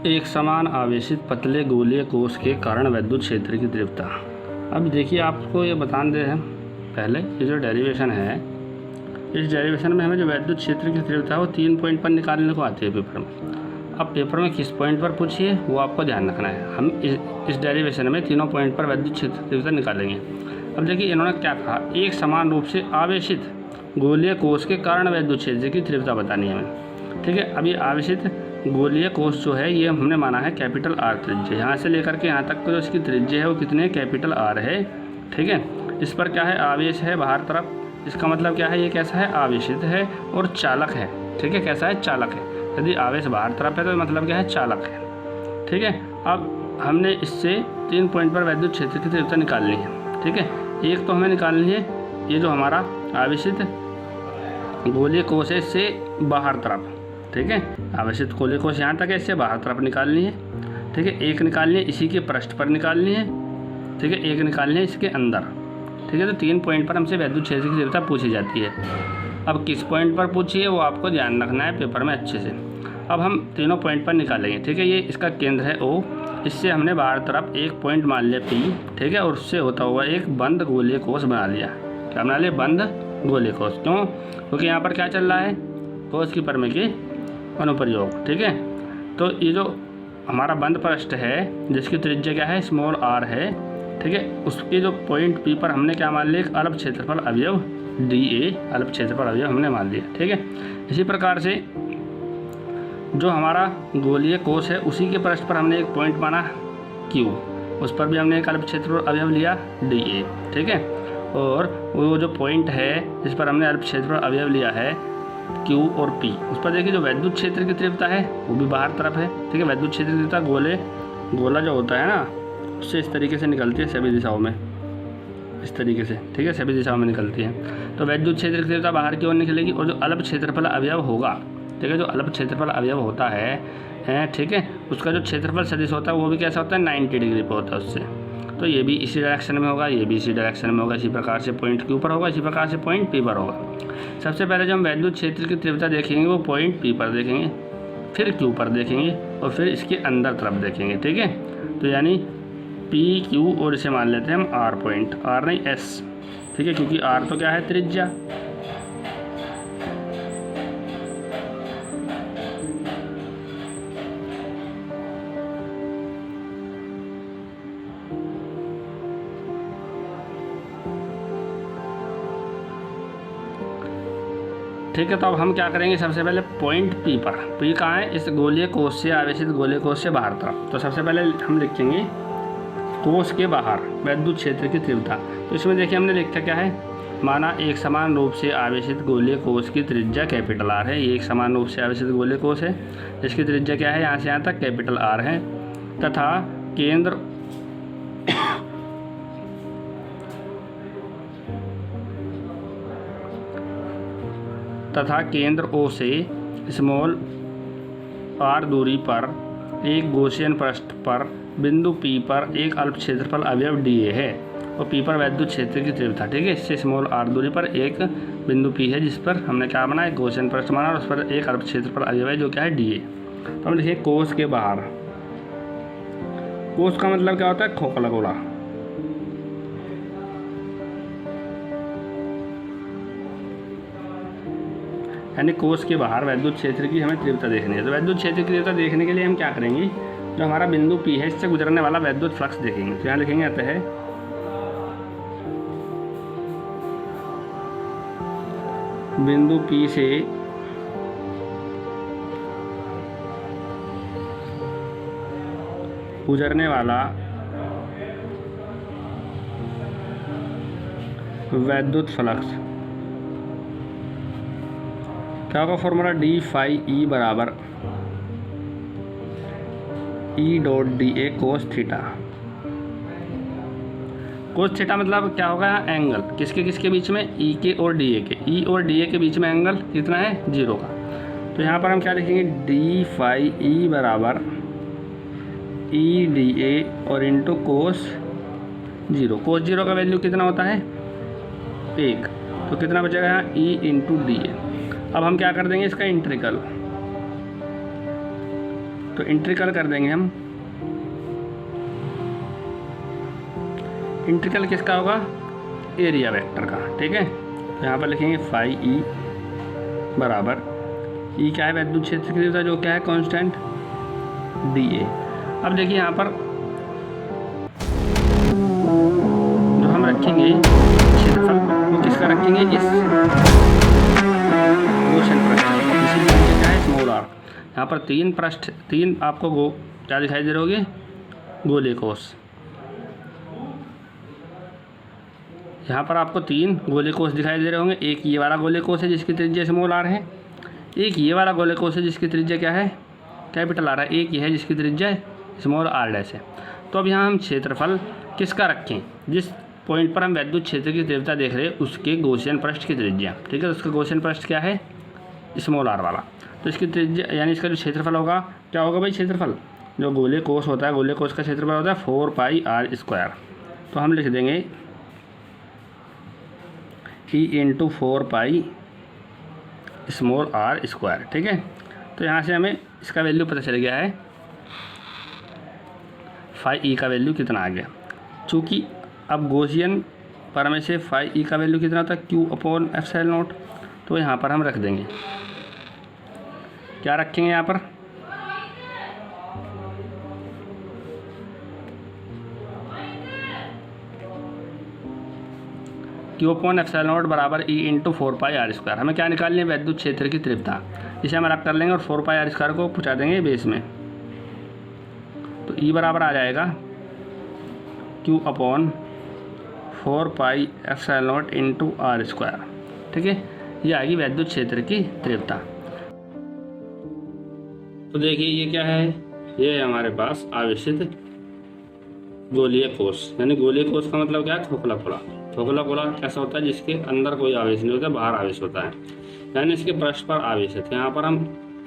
एक समान आवेशित पतले गोलीय कोश के कारण विद्युत क्षेत्र की तीव्रता। अब देखिए, आपको ये बता दे हैं पहले, ये जो डेरिवेशन है, इस डेरिवेशन में हमें जो विद्युत क्षेत्र की तीव्रता है वो 3 पॉइंट पर निकालने को आती है पेपर में। अब पेपर में किस पॉइंट पर पूछिए वो आपको ध्यान रखना है। हम इस डेरिवेशन में तीनों पॉइंट पर विद्युत क्षेत्र की तीव्रता निकालेंगे। अब देखिए, इन्होंने क्या कहा, एक समान रूप से आवेशित गोलीय कोश के कारण विद्युत क्षेत्र की तीव्रता बतानी है हमें। ठीक है, अब ये आवेशित गोलीय कोश जो है ये हमने माना है कैपिटल आर त्रिज्या। यहाँ से लेकर के यहाँ तक जो इसकी त्रिज्या है वो कितने कैपिटल आर है। ठीक है, इस पर क्या है, आवेश है बाहर तरफ, इसका मतलब क्या है, ये कैसा है, आवेशित है और चालक है। ठीक है, कैसा है, चालक है। यदि आवेश बाहर तरफ है तो मतलब क्या है, चालक है। ठीक है, अब हमने इससे 3 पॉइंट पर विद्युत क्षेत्र की तीव्रता निकालनी है। ठीक है, एक तो हमें निकालनी है ये जो हमारा आवेशित गोलीय कोश है इससे बाहर तरफ। ठीक है, आवेशित गोलीय कोश यहाँ तक है, इससे बाहर तरफ निकालनी है। ठीक है, एक निकालनी है इसी के पृष्ठ पर निकालनी है। ठीक है, एक निकालनी है इसके अंदर। ठीक है, तो 3 पॉइंट पर हमसे विद्युत क्षेत्र की तीव्रता पूछी जाती है। अब किस पॉइंट पर पूछी है वो आपको ध्यान रखना है पेपर में अच्छे से। अब हम तीनों पॉइंट पर निकालेंगे। ठीक है, ये इसका केंद्र है O, इससे हमने बाहर तरफ एक पॉइंट मान लिया P। ठीक है, और उससे होता हुआ एक बंद गोलीय कोश बना लिया। क्या बना लिया, बंद गोलीय कोश। क्यों, क्योंकि यहाँ पर क्या चल रहा है, कोश की परिमेय के अनुप्रयोग। ठीक है, तो ये जो हमारा बंद पृष्ठ है जिसकी त्रिज्या क्या है, स्मॉल r है। ठीक है, उसके जो पॉइंट P पर हमने क्या मान लिया, एक अल्प क्षेत्रफल अवयव dA, अल्प क्षेत्रफल अवयव हमने मान लिया। ठीक है, इसी प्रकार से जो हमारा गोलीय कोश है उसी के पृष्ठ पर हमने एक पॉइंट माना Q, उस पर भी हमने एक अल्प क्षेत्रफल अवयव लिया dA। ठीक है, और वो जो पॉइंट है जिस पर हमने अल्प क्षेत्रफल अवयव लिया है Q और P, उस पर देखिए जो विद्युत क्षेत्र की तीव्रता है वो भी बाहर तरफ है। ठीक है, विद्युत क्षेत्र की तीव्रता गोला जो होता है ना उससे इस तरीके से निकलती है सभी दिशाओं में, इस तरीके से। ठीक है, सभी दिशाओं में निकलती है। तो विद्युत क्षेत्र की तीव्रता बाहर की ओर निकलेगी और जो अल्प क्षेत्रफल अवयव होगा, ठीक है, जो अल्प क्षेत्रफल अवयव होता है, ठीक है, उसका जो क्षेत्रफल सदिश होता है वो भी कैसा होता है, 90 डिग्री पर होता है उससे। तो ये भी इसी डायरेक्शन में होगा, ये भी इसी डायरेक्शन में होगा। इसी प्रकार से पॉइंट Q पर होगा, इसी प्रकार से पॉइंट P पर होगा। सबसे पहले जो हम विद्युत क्षेत्र की तीव्रता देखेंगे वो पॉइंट P पर देखेंगे, फिर Q पर देखेंगे और फिर इसके अंदर तरफ देखेंगे। ठीक है, तो यानी P, Q और इसे मान लेते हैं हम R पॉइंट, R नहीं S। ठीक है, क्योंकि R तो क्या है, त्रिज्या। ठीक है, तो अब हम क्या करेंगे, सबसे पहले पॉइंट P पर, P कहाँ है, इस गोलीय कोश से, आवेशित गोलीय कोश से बाहर तरफ। तो सबसे पहले हम लिखेंगे कोश के बाहर विद्युत क्षेत्र की तीव्रता। तो इसमें देखिए हमने लिखा क्या है, माना एक समान रूप से आवेशित गोलीय कोश की त्रिज्या कैपिटल R है। ये एक समान रूप से आवेशित गोलीय कोश है, इसकी त्रिज्या क्या है, यहाँ से यहाँ तक कैपिटल R है, तथा केंद्र O से स्मॉल r दूरी पर एक गॉसियन पृष्ठ पर बिंदु P पर एक अल्प क्षेत्रफल अवयव dA है और P पर विद्युत क्षेत्र की तीव्रता। ठीक है, इससे स्मॉल r दूरी पर एक बिंदु P है जिस पर हमने क्या बनाया, एक गॉसियन पृष्ठ माना और उस पर एक अल्प क्षेत्रफल अवयव है जो क्या है, dA। तो हम देखिए कोश के बाहर, कोश का मतलब क्या होता है, खोखला गोला। यानी कोश के बाहर विद्युत क्षेत्र की हमें तीव्रता देखनी है। तो विद्युत क्षेत्र की तीव्रता देखने के लिए हम क्या करेंगे, जो हमारा बिंदु P है इससे गुजरने वाला विद्युत फ्लक्स देखेंगे। तो यहाँ लिखेंगे अतः बिंदु P से गुजरने वाला विद्युत फ्लक्स क्या होगा, फॉर्मूला d फाई E बराबर E dot dA cos theta. Cos theta मतलब क्या होगा, एंगल किसके किसके बीच में, E के और dA के। E और dA के बीच में एंगल कितना है, 0 का। तो यहाँ पर हम क्या लिखेंगे, d फाई E बराबर E dA और इंटू कोस 0। कोस 0 का वैल्यू कितना होता है, 1। तो कितना बचेगा यहाँ, E इंटू dA। अब हम क्या कर देंगे, इसका इंटीग्रल तो इंटीग्रल कर देंगे हम। इंटीग्रल किसका होगा? एरिया वेक्टर का। ठीक है, तो यहाँ पर लिखेंगे फाई ई बराबर, ई क्या है? वैद्युत क्षेत्र की तीव्रता, जो क्या है? Constant D A. अब देखिए यहाँ पर जो हम रखेंगे क्षेत्रफल वो किसका रखेंगे? इस गोशन पृष्ठ, इसी क्या है? Small R. यहाँ पर तीन आपको क्या दिखाई दे रहे होगे? गोले कोष। यहाँ पर आपको 3 गोले कोष दिखाई दे रहे होंगे। एक ये वाला गोले कोष है जिसकी त्रिज्या स्मॉल आर है, एक ये वाला गोले कोष है जिसकी त्रिज्या क्या है? कैपिटल आर है, एक ये है जिसकी त्रिज्या स्मॉल आर डैश है। तो अब यहाँ हम क्षेत्रफल किसका रखें? जिस पॉइंट पर हम वैद्युत क्षेत्र की तीव्रता देख रहे हैं उसके गॉसियन पृष्ठ की त्रिज्या। ठीक है, उसका गॉसियन पृष्ठ क्या है? स्मॉल आर वाला। तो इसकी त्रिज्या यानी इसका जो क्षेत्रफल होगा क्या होगा भाई? क्षेत्रफल जो गोले कोष होता है, गोले कोष का क्षेत्रफल होता है 4 पाई आर स्क्वायर। तो हम लिख देंगे E into 4 pi small R square. ठीक है, तो यहाँ से हमें इसका वैल्यू पता चल गया है, फाई ई का वैल्यू कितना आ गया। चूँकि अब गॉसियन पर में से फाई ई का वैल्यू कितना था? Q upon epsilon not. तो यहाँ पर हम रख देंगे, क्या रखेंगे यहाँ पर? क्यू अपॉन एप्सिलॉन नॉट बराबर E into 4 pi R square. हमें क्या निकालनी है? वैद्युत क्षेत्र की तीव्रता। इसे हम अलग कर लेंगे और 4 पाई आर स्क्वायर को पहुँचा देंगे बेस में। तो ई बराबर आ जाएगा Q upon 4 pi epsilon not into R square. ठीक है, ये आएगी वैद्युत क्षेत्र की तीव्रता। तो देखिए ये क्या है? ये है हमारे पास आवेशित गोलीय कोष। यानी गोलीय कोष का मतलब क्या है? खोखला खोला। खोखला खोला कैसा होता है? जिसके अंदर कोई आवेश नहीं होता, बाहर आवेश होता है, यानी इसके पृष्ठ पर आवेश है। तो यहाँ पर हम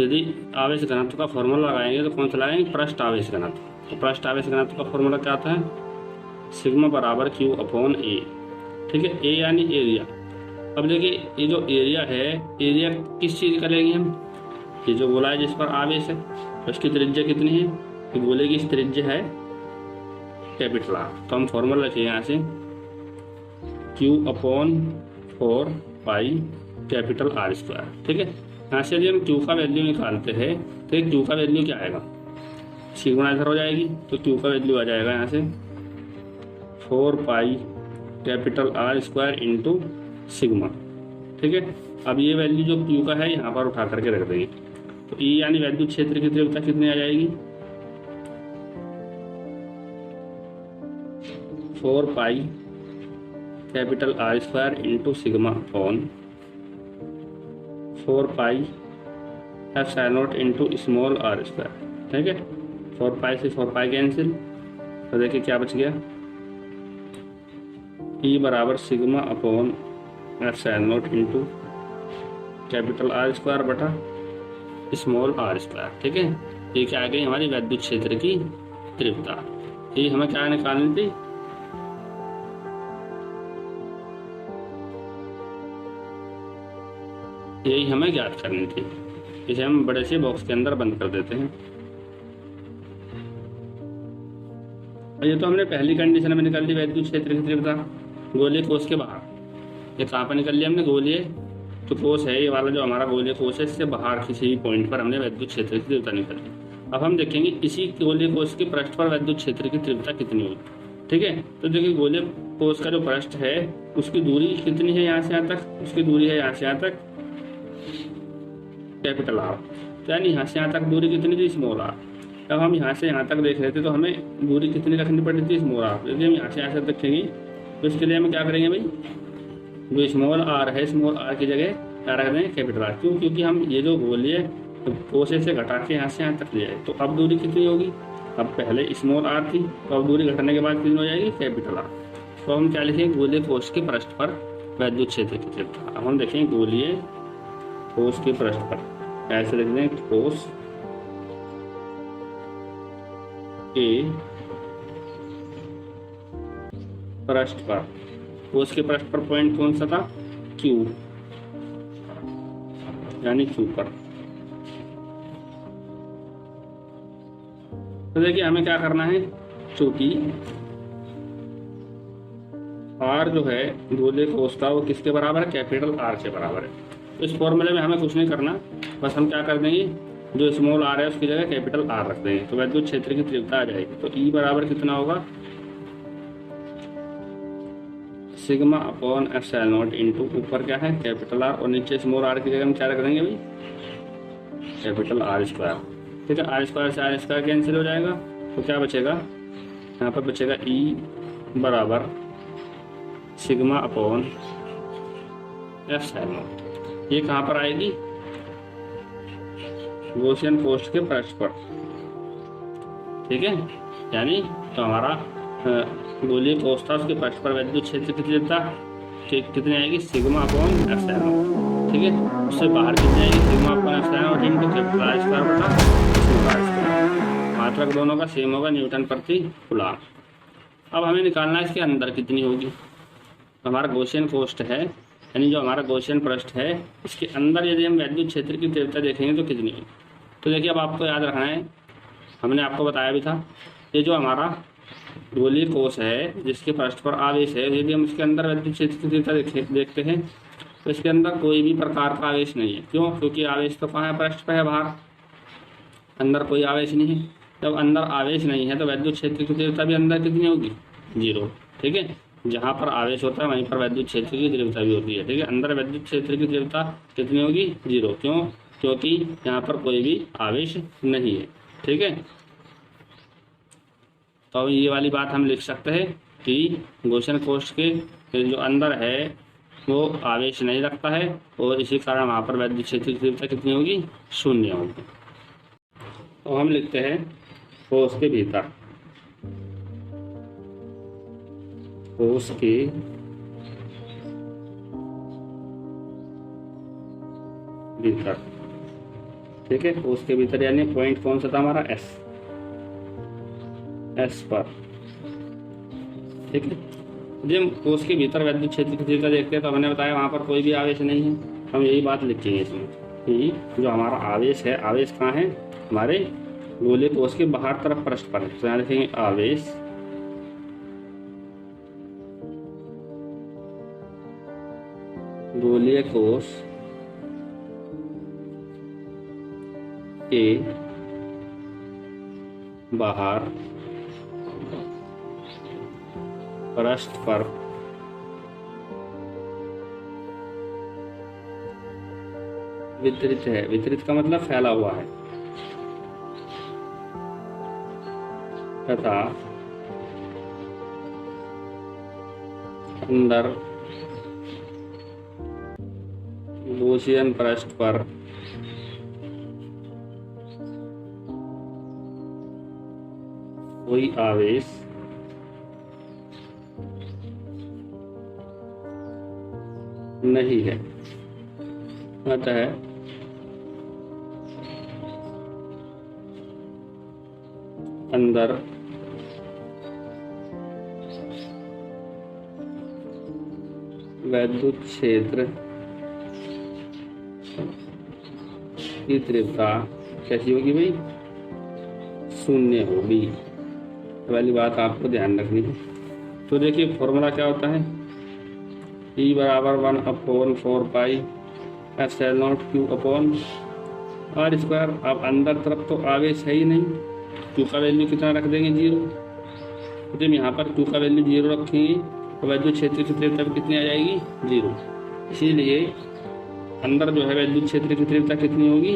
यदि आवेश घनत्व का फॉर्मूला लगाएंगे तो कौन सा लगाएंगे? पृष्ठ आवेश घनत्व। तो पृष्ठ आवेश घनत्व का फॉर्मूला क्या आता है? सिग्मा बराबर क्यू अपॉन ए। ठीक है, ए यानी एरिया। अब देखिए ये जो एरिया है, एरिया किस चीज़ का लेंगे हम? ये जो गोला है जिस पर आवेश है, तो इसकी त्रिज्या कितनी है? तो गोले की त्रिज्या है कैपिटल आर। तो हम फॉर्मूला लिखिए यहाँ से Q upon 4 pi capital R square. ठीक है, यहाँ से यदि हम Q का वैल्यू निकालते हैं तो Q का वैल्यू क्या आएगा? सिग्मा इधर हो जाएगी, तो Q का वैल्यू आ जाएगा यहाँ से 4 pi capital R square into sigma. ठीक है, अब ये वैल्यू जो Q का है यहाँ पर उठा करके रख देंगे। तो E यानी वैद्युत क्षेत्र की तीव्रता कितनी आ जाएगी? 4 pi capital R square into sigma upon 4 pi epsilon not into small R square. ठीक है, 4 पाई से 4 पाई कैंसिल, तो देखिए क्या बच गया? ई बराबर sigma upon epsilon not into capital R square बटा स्मॉल आर स्क्वायर। ठीक है, ये क्या आ गई? हमारी वैद्युत क्षेत्र की तीव्रता। ये हमें क्या निकालनी थी? यही हमें ज्ञात करनी थी। इसे हम बड़े से बॉक्स के अंदर बंद कर देते हैं। ये तो हमने पहली कंडीशन में निकाल ली वैद्युत क्षेत्र की तीव्रता गोलीय कोष के बाहर। ये कहाँ पर निकल लिया हमने? गोलीय जो कोष है, ये वाला जो हमारा गोलीय कोष है, इससे बाहर किसी भी पॉइंट पर हमने वैद्युत क्षेत्र की तीव्रता निकाल ली। अब हम देखेंगे इसी गोलीय कोष के पृष्ठ पर वैद्युत क्षेत्र की तीव्रता कितनी होगी। ठीक है, तो देखिए गोलीय कोष का जो पृष्ठ है उसकी दूरी कितनी है यहाँ से यहाँ तक? उसकी दूरी है यहाँ से यहाँ तक कैपिटल आर। तो यानी यहाँ से यहाँ तक दूरी कितनी थी? Small R. जब हम यहाँ से यहाँ तक देख रहे थे तो हमें दूरी कितनी रखनी पड़ी थी? Small R. यदि हम यहाँ से देखेंगे तो इसके लिए हम क्या करेंगे भाई? जो स्मॉल आर है, स्मॉल आर की जगह क्या रख देंगे? Capital R. क्यों? क्योंकि हम ये जो गोलीय कोष से घटा के यहाँ से यहाँ तक ले आए। तो अब दूरी कितनी होगी? अब पहले स्मॉल आर थी, तो अब दूरी घटाने के बाद कितनी हो जाएगी? Capital R. तो हम क्या लिखेंगे? गोलीय कोष के पृष्ठ पर वैद्युत क्षेत्र की तीव्रता। अब हम देखेंगे गोलीय कोष के पृष्ठ पर ऐसे लिख दें, कोष के पृष्ठ पर, कोष के पृष्ठ पर पॉइंट कौन सा था? Q, यानी Q पर। तो देखिए हमें क्या करना है, चूंकि आर जो है गोले कोस का वो किसके बराबर है, कैपिटल आर के बराबर है। तो इस फॉर्मूले में हमें कुछ नहीं करना, बस हम क्या कर देंगे, जो स्मॉल आर है उसकी जगह कैपिटल आर रख देंगे, तो वैद्युत क्षेत्र की तीव्रता आ जाएगी। तो ई बराबर कितना होगा, sigma upon epsilon not into ऊपर क्या है कैपिटल आर और नीचे स्मॉल आर की जगह हम क्या रख देंगे भाई, कैपिटल आर स्क्वायर। ठीक है, आर स्क्वायर से आर स्क्वायर कैंसिल हो जाएगा, तो क्या बचेगा, यहाँ पर बचेगा ई बराबर सिग्मा अपॉन एप्सिलॉन नॉट। ये कहाँ पर आएगी, गॉसियन कोष्ठ के पृष्ठ पर। ठीक है, यानी तो हमारा गोलीय कोष्ठ था, उसके पृष्ठ पर वैद्युत क्षेत्र की तीव्रता कितनी आएगी, सिग्मा अपॉन एप्सिलॉन नॉट। ठीक है, उससे बाहर कितनी आएगी, sigma upon epsilon not into capital R square बटा स्मॉल आर स्क्वायर। मात्रक दोनों का सेम होगा, न्यूटन प्रति कूलम्ब। अब हमें निकालना है इसके अंदर कितनी होगी। हमारा गॉसियन कोष्ठ है, यानी जो हमारा गॉसियन पृष्ठ है, इसके अंदर यदि हम वैद्युत क्षेत्र की तीव्रता देखेंगे तो कितनी होगी। तो देखिए अब आपको याद रखना है, हमने आपको बताया भी था, ये जो हमारा गोलीय कोश है जिसके पृष्ठ पर आवेश है, यदि हम इसके अंदर वैद्युत क्षेत्र की तीव्रता देखते हैं तो इसके अंदर कोई भी प्रकार का आवेश नहीं है। क्यों, क्योंकि आवेश तो कहाँ है, पृष्ठ पर है, बाहर, अंदर कोई आवेश नहीं है। जब अंदर आवेश नहीं है तो वैद्युत क्षेत्र की तीव्रता भी अंदर कितनी होगी, 0। ठीक है, जहाँ पर आवेश होता है वहीं पर वैद्युत क्षेत्र की तीव्रता भी होती है। ठीक है, अंदर वैद्युत क्षेत्र की तीव्रता कितनी होगी, 0। क्यों, क्योंकि यहाँ पर कोई भी आवेश नहीं है। ठीक है, तो ये वाली बात हम लिख सकते हैं कि गॉसियन कोष्ठ के जो अंदर है वो आवेश नहीं रखता है और इसी कारण वहाँ पर वैद्युत क्षेत्र की तीव्रता कितनी होगी, 0 होगी। तो हम लिखते हैं कोश के भीतर, कोश के भीतर। ठीक है, कोश के भीतर यानी पॉइंट कौन सा था हमारा, एस पर। ठीक है, जब हम कोश के भीतर वैद्युत क्षेत्र की तीव्रता देखते हैं तो हमने बताया वहां पर कोई भी आवेश नहीं है। हम यही बात लिखेंगे इसमें कि जो हमारा आवेश है, आवेश कहाँ है, हमारे गोलीय कोश के बाहर तरफ पृष्ठ पर है। तो यहाँ लिखेंगे आवेश गोलीय कोश के बाहर पृष्ठ पर वितरित है। वितरित का मतलब फैला हुआ है, तथा अंदर गॉसियन पृष्ठ पर कोई आवेश नहीं है। अतः अंदर वैद्युत क्षेत्र की तीव्रता कैसी होगी भाई, 0 होगी। वाली बात आपको ध्यान रखनी है। तो देखिए फॉर्मूला क्या होता है, E बराबर 1/4 पाई epsilon not Q upon R square. अब अंदर तरफ तो आवेश है ही नहीं, Q का वैल्यू कितना रख देंगे, 0। जब यहाँ पर Q का वैल्यू 0 रखेंगे तो वैद्युत क्षेत्र की तीव्रता कितनी आ जाएगी, 0। इसीलिए अंदर जो है वैद्युत क्षेत्र की तीव्रता कितनी होगी,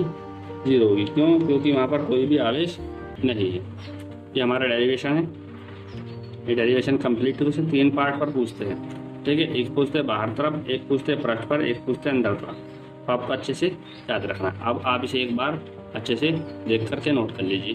0 होगी। क्यों, क्योंकि वहाँ पर कोई भी आवेश नहीं है। ये हमारा डेरिवेशन है। ये डेरिवेशन कंप्लीट तो 3 पार्ट पर पूछते हैं। ठीक है, एक पूछते हैं बाहर तरफ, एक पूछते हैं पृष्ठ पर, एक पूछते हैं अंदर तरफ। तो आपको अच्छे से याद रखना। अब आप इसे एक बार अच्छे से देख करके नोट कर लीजिए।